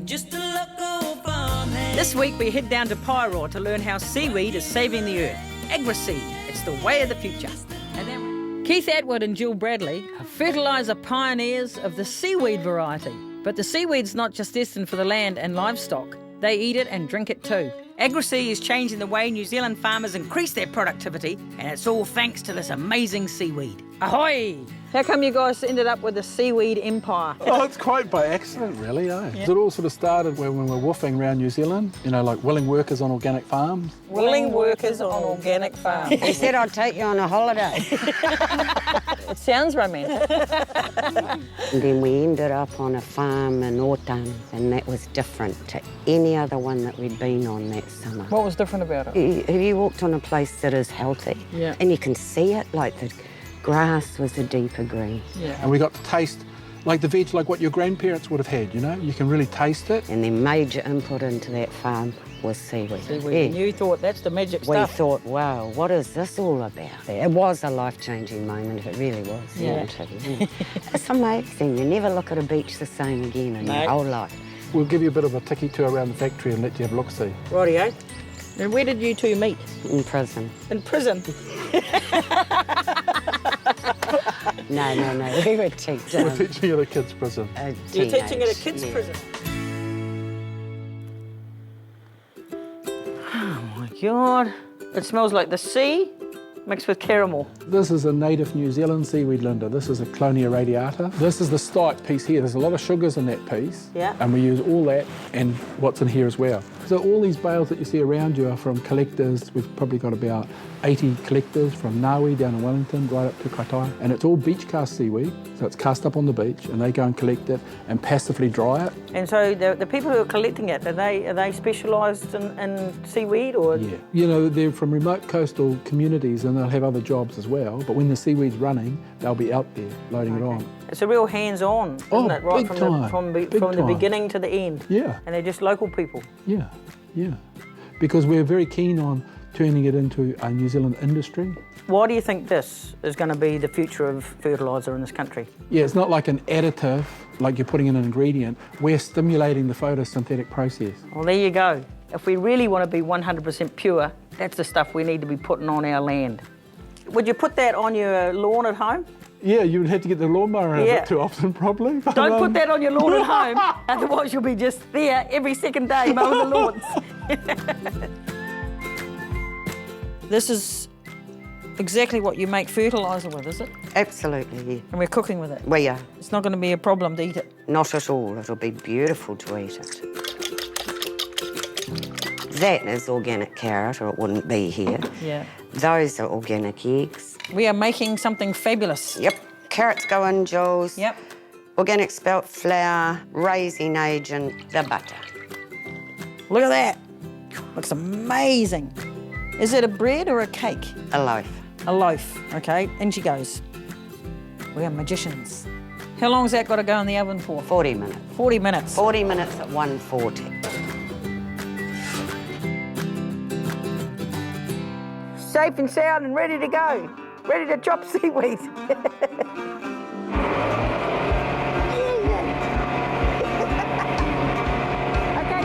just a local farmhand. This week we head down to Paeroato to learn how seaweed is saving the earth. AgriSea, it's the way of the future. And then Keith Atwood and Jill Bradley are fertiliser pioneers of the seaweed variety. But the seaweed's not just destined for the land and livestock. They eat it and drink it too. AgriSea is changing the way New Zealand farmers increase their productivity, and it's all thanks to this amazing seaweed. Ahoy! How come you guys ended up with a seaweed empire? Oh, it's quite by accident, really, eh? Yeah. It all sort of started when we were woofing around New Zealand, you know, like willing workers on organic farms. Willing workers on organic farms. He said, I'd take you on a holiday. It sounds romantic. And then we ended up on a farm in Autumn, and that was different to any other one that we'd been on that summer. What was different about it? Have you walked on a place that is healthy? Yeah. And you can see it, like the grass was a deeper green. Yeah. And we got to taste like the veg, like what your grandparents would have had, you know? You can really taste it. And the major input into that farm was seaweed. Seaweed. Yeah. And you thought that's the magic We stuff. thought, wow, what is this all about? It was a life-changing moment, it really was. Yeah. Yeah. It's amazing. You never look at a beach the same again in your whole life. We'll give you a bit of a tiki tour around the factory and let you have a look-see. Rightio. And where did you two meet? In prison. In prison? No, we were teaching. We're teaching at a kids' prison. You're teaching at a kids' prison? Oh my God. It smells like the sea mixed with caramel. This is a native New Zealand seaweed, Linda. This is a Clonia radiata. This is the starch piece here. There's a lot of sugars in that piece. Yeah. And we use all that and what's in here as well. So all these bales that you see around you are from collectors. We've probably got about 80 collectors from Ngawi down in Wellington right up to Kaitaia. And it's all beach cast seaweed. So it's cast up on the beach and they go and collect it and passively dry it. And so the people who are collecting it, are they specialised in seaweed or? Yeah. You know, they're from remote coastal communities and they'll have other jobs as well. But when the seaweed's running, they'll be out there loading it on. It's a real hands-on, isn't Oh, it? Right big from time, the from big the time. beginning to the end. Yeah. And they're just local people. Yeah, yeah. Because we're very keen on turning it into a New Zealand industry. Why do you think this is going to be the future of fertiliser in this country? Yeah, it's not like an additive, like you're putting in an ingredient. We're stimulating the photosynthetic process. Well, there you go. If we really want to be 100% pure, that's the stuff we need to be putting on our land. Would you put that on your lawn at home? Yeah, you would have to get the lawnmower out a Yeah. bit too often, probably. But, Don't put that on your lawn at home, otherwise you'll be just there every second day mowing the lawns. This is exactly what you make fertiliser with, is it? Absolutely, yeah. And we're cooking with it. We are. It's not going to be a problem to eat it. Not at all. It'll be beautiful to eat it. That is organic carrot, or it wouldn't be here. Yeah. Those are organic eggs. We are making something fabulous. Yep. Carrots go in, Jules. Yep. Organic spelt flour, raising agent, the butter. Look at that. Looks amazing. Is it a bread or a cake? A loaf. A loaf, okay. In she goes. We are magicians. How long's that got to go in the oven for? 40 minutes. 40 minutes. 40 minutes at 140. Safe and sound and ready to go. Ready to chop seaweed. Okay,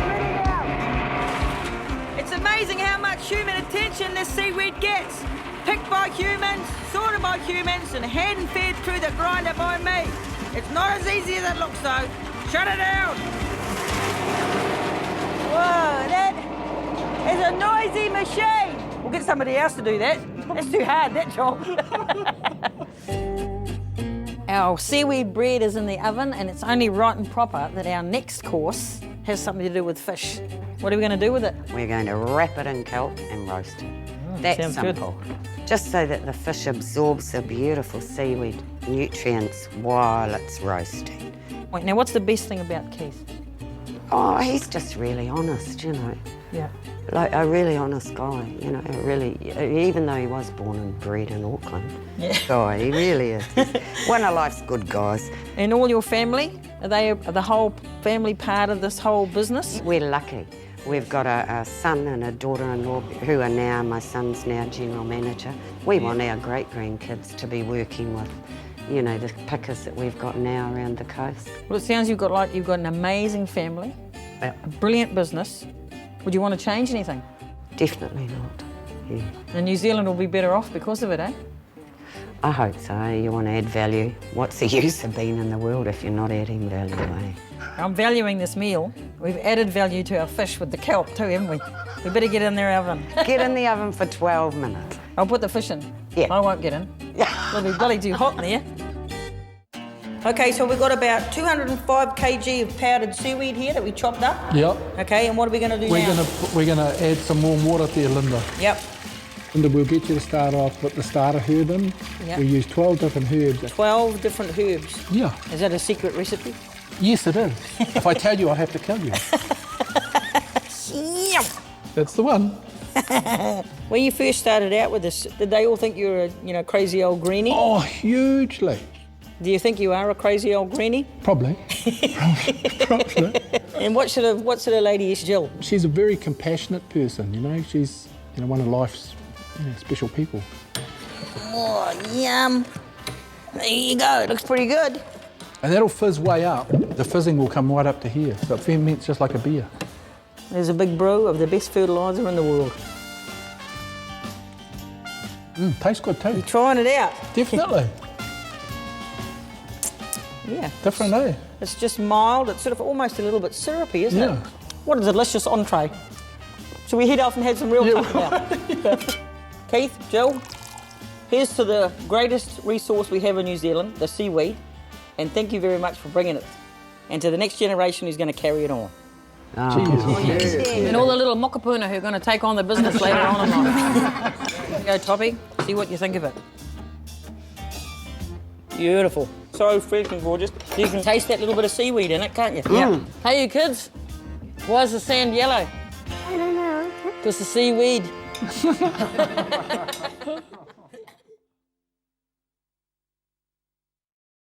ready now. It's amazing how much human attention this seaweed gets. Picked by humans, sorted by humans, and hand-fed through the grinder by me. It's not as easy as it looks, though. Shut it down. Whoa, that is a noisy machine. We'll get somebody else to do that. That's too hard, that job. Our seaweed bread is in the oven, and it's only right and proper that our next course has something to do with fish. What are we going to do with it? We're going to wrap it in kelp and roast it. That's sounds good. simple. Just so that the fish absorbs the beautiful seaweed nutrients while it's roasting. Wait, now what's the best thing about Keith? Oh, he's just really honest, you know. Yeah. Like a really honest guy, you know, really, even though he was born and bred in Auckland. Yeah. Guy, he really is. One of life's good guys. And all your family, are the whole family part of this whole business? We're lucky. We've got a son and a daughter-in-law who are now, my son's now general manager. We want our great-grandkids to be working with, you know, the pickers that we've got now around the coast. Well, it sounds you've got an amazing family. Yeah. A brilliant business. Would you want to change anything? Definitely not. Yeah. And New Zealand will be better off because of it, eh? I hope so. You want to add value. What's the use of being in the world if you're not adding value, eh? I'm valuing this meal. We've added value to our fish with the kelp too, haven't we? We better get in their oven. Get in the oven for 12 minutes. I'll put the fish in. Yeah. I won't get in. It'll be bloody too hot in there. Okay, so we've got about 205 kg of powdered seaweed here that we chopped up. Yep. Okay, and what are we going to do now? We're gonna add some warm water there, Linda. Yep, Linda, we'll get you to start off with the starter herb in. Yep. We use 12 different herbs. 12 different herbs. Yeah. Is that a secret recipe? Yes, it is. If I tell you, I'll have to kill you. That's the one. When you first started out with this, did they all think you were a crazy old greenie? Oh, hugely. Do you think you are a crazy old greenie? Probably. Probably. And what sort of lady is Jill? She's a very compassionate person, you know. She's one of life's special people. Oh, yum. There you go, it looks pretty good. And that'll fizz way up. The fizzing will come right up to here. So it ferments just like a beer. There's a big brew of the best fertiliser in the world. Tastes good too. You're trying it out. Definitely. Yeah. Different, eh? It's just mild. It's sort of almost a little bit syrupy, isn't it? What a delicious entree. Shall we head off and have some real talk about? Keith, Jill, here's to the greatest resource we have in New Zealand, the seaweed, and thank you very much for bringing it. And to the next generation who's going to carry it on. Cheers. And all the little mokapuna who are going to take on the business later on in life. Here you go, Toppy. See what you think of it. Beautiful. So freaking gorgeous. You can taste that little bit of seaweed in it, can't you? Yeah. Hey, you kids. Why is the sand yellow? I don't know. Because the seaweed.